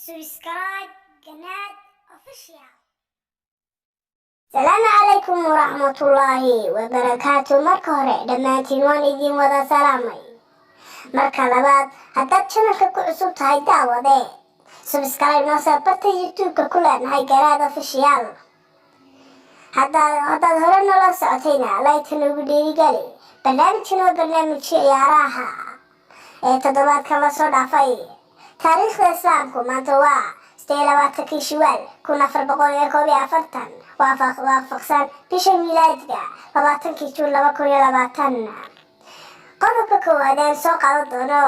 Subscribe قناة official. السلام عليكم ورحمة الله وبركاته. marka hore dhammaantiin waan idin wada salaamay. marka labaad haddaad channelka ku cusub tahay daawade subscribe noo soo barta youtube-ka ku leenahay garaad official. haddaad hore noola socotayna like nagu dhiirigeli. barnaamijkan waa barnaamijkii ciyaaraha ee toddobaadkan la soo dhaafay. taariikhda islaamku maanta waa 28 Shawaal 1441 waafaqsan bisha miilaadiga 20 Juun 2020. qodobka koowaad ee soo qaadan doono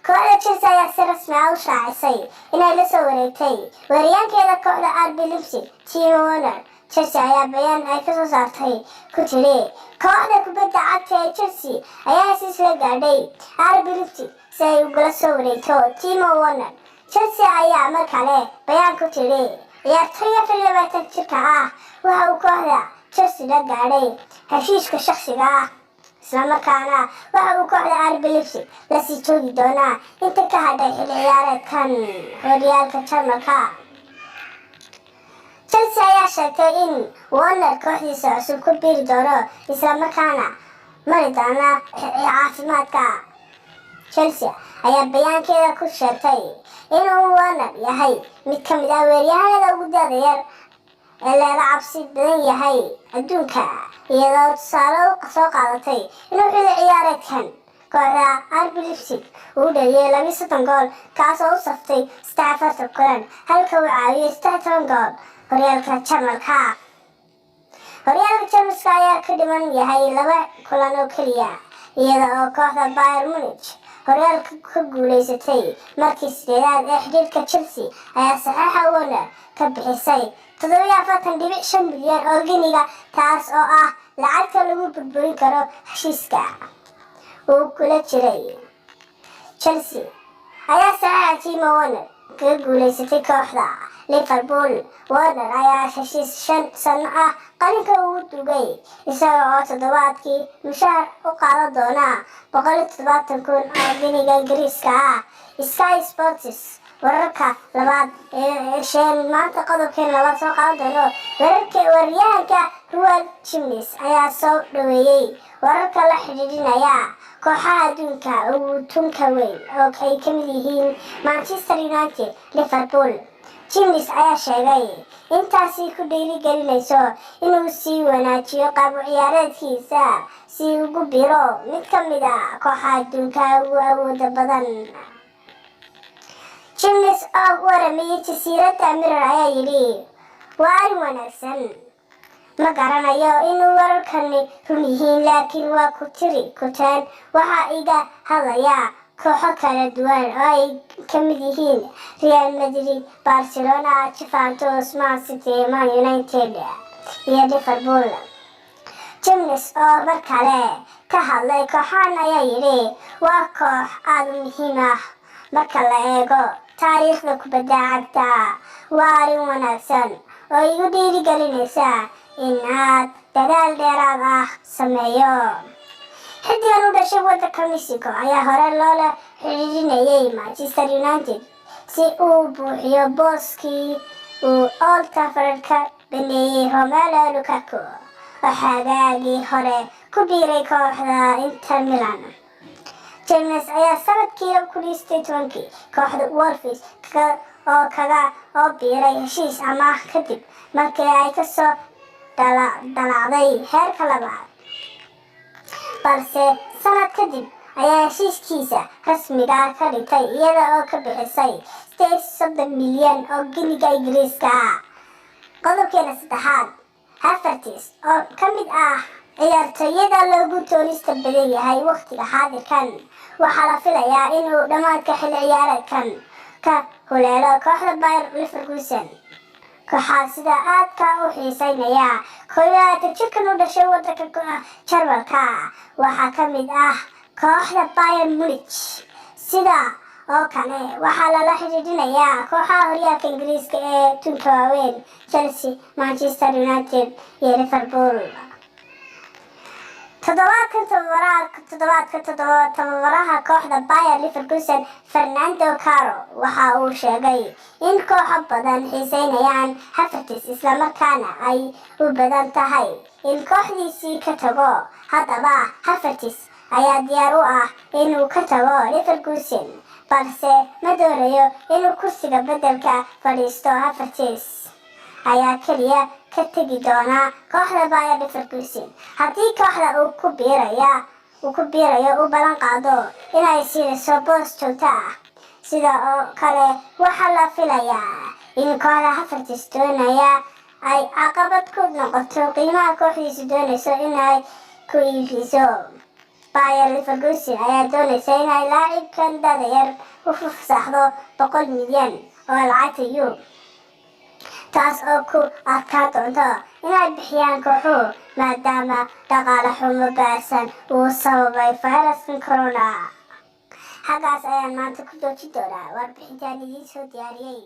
kooxda Chelsea ayaa si rasmi ah u shaacisay inay la soo wareegtay weeraryahankeeda kooxda RB Leipzig Timo Werner. Chelsea ayaa bayaan ay ka soo saartay ku tiri kooxda kubadda cagta ee Chelsea ayaa heshiis la gaadhay RB Leipzig si ay ugala soo wareegto Timo Werner. Chelsea ayaa mar kale bayaan ku tiri ciyaartoyga 24 jirka ah waxa uu kooxda Chelsea la gaadhay heshiiska shakhsiga ah, isla markaana waxa uu kooxda RB Leipzig la sii joogi doonaa inta ka hadhay xilli ciyaareedkan horyaalka Jarmalka. Chelsea ayaa sheegtay in Werner kooxdiisa cusub ku biiri doono isla markaana mari doona caafimaadka. Chelsea ayaa bayaankeeda ku sheegtay inuu Werner yahay mid ka mid ah weeraryahanada ugu da'da yar ee laga cabsi badan yahay adduunka, iyadoo tusaale soo qaadatay inuu xilli ciyaareedkan kooxda RB Leipzig uu dhaliyay 23 gool kaasoo u saftay 46 kulan halka uu caawiyay 13 gool horyaalka Jarmalka. horyaalka Jarmalka ayaa ka dhiman yahay 2 kulan oo keliya, iyada oo kooxda Bayern Munich horyaalka ka guuleysatay markii sideedaad ee xiriirka. Chelsea ayaa saxiixa Werner ka bixisay 47.5 milyan oo giniga, taas oo ah lacagta lagu burburin karo heshiiska uu kula jiray. Chelsea ayaa saxiixa Timo Werner kaga guuleysatay kooxda Liverpool. Werner ayaa heshiis 5 sano ah qalinka ugu dugay, isaga oo toddobaadkii mushaar u qaadan doona 170,000 oo giniga Ingiriiska ah. Sky Sports wararka labaad ee maanta qodobkeen labaad soo qaadan doono weeraryahanka Ruud Gullit ayaa soo dhaweeyay wararka la xidhiidhinaya kooxaha adduunka ugu tunka weyn oo ay ka mid yihiin Manchester United, Liverpool. Gullit ayaa sheegay intaasi ku dhiirigelinayso inuu sii wanaajiyo qaab ciyaareedkiisa si uu ugu biiro mid ka mid ah kooxaha adduunka ugu awooda badan. Gullit oo u waramayay jasiiradda Mirror ayaa yidhi waa arrin wanaagsan, ma garanayo inuu wararkani run yihiin, laakiin waa ku tiri kuteen waxaa iga hadlaya kooxo kala duwan oo ay ka mid yihiin Real Madrid, Barcelona, Juventus, Man City, Man United iyo Liverpool. Gullit oo mar kale ka hadlay kooxahan ayaa yidhi waa koox aad u muhiim ah marka la eego taariikhda kubadda cagta. waa arrin wanaagsan oo igu dhiirigelinaysa in aad dadaal dheeraad ah sameeyo. xiddigan u dhashay waddanka Mexico ayaa hore loola xidhiidhinayay Manchester United si uu buuxiyo booskii uu Old Trafford ka baneeyay Romelu Lukaku oo xagaagii hore ku biiray kooxda Inter Milan. Gullit ayaa sanadkii 2017 kooxda Wolves kaga biiray heshiis amaah kadib markii ay ka soo dhalacday heerka labaad, balse sanad kadib ayaa heshiiskiisa rasmiga ah ka dhigtay iyada oo ka bixisay 30 milyan oo giniga Ingiriiska ah. qodobkeena saddexaad, Havertz oo ka mid ah ciyaartoyada loogu toonista badan yahay waqtiga xaadirkan, waxaa la filayaa inuu dhammaadka xilli ciyaareedkan ka huleelo kooxda Bayer Leverkusen. kooxaha sida aadka u xiiseynaya 21 jirkan u dhashay waddanka Jarmalka waxaa ka mid ah kooxda Bayern Munich. sida oo kale waxaa lala xidhiidhinayaa kooxaha horyaalka Ingiriiska ee tunka waaweyn Chelsea, Manchester United iyo Liverpool. tababaraha kooxda Bayer Leverkusen Fernando Caro waxa uu sheegay in kooxo badan xiiseynayaan Havertz isla markaana ay u badan tahay in kooxdiisii ka tago. Haddaba Havertz ayaa diyaar u ah inuu ka tago Leverkusen, balse ma doonayo inuu kursiga beddelka fadhiisto. Havertz ayaa kaliya ka tagi doona kooxda Bayer Leverkusen haddii kooxda uu ku biirayo u ballan qaado inay siiso boos joogto ah. Sidoo kale waxaa la filayaa in kooxda Havertz doonaya ay caqabad ku noqoto qiimaha kooxdiisu doonayso inay ku iibiso. Bayer Leverkusen ayaa doonaysa inay laacibkan da'da yar u fasaxdo 100 milyan oo lacagta Euro, taas oo ku adkaan doonto inay bixiyaan kooxuhu maadaama dhaqaale xumo baahsan uu sababay fayraska corona. Halkaas ayaan maanta ku joojin doonaa warbixintan idiin soo diyaariyay.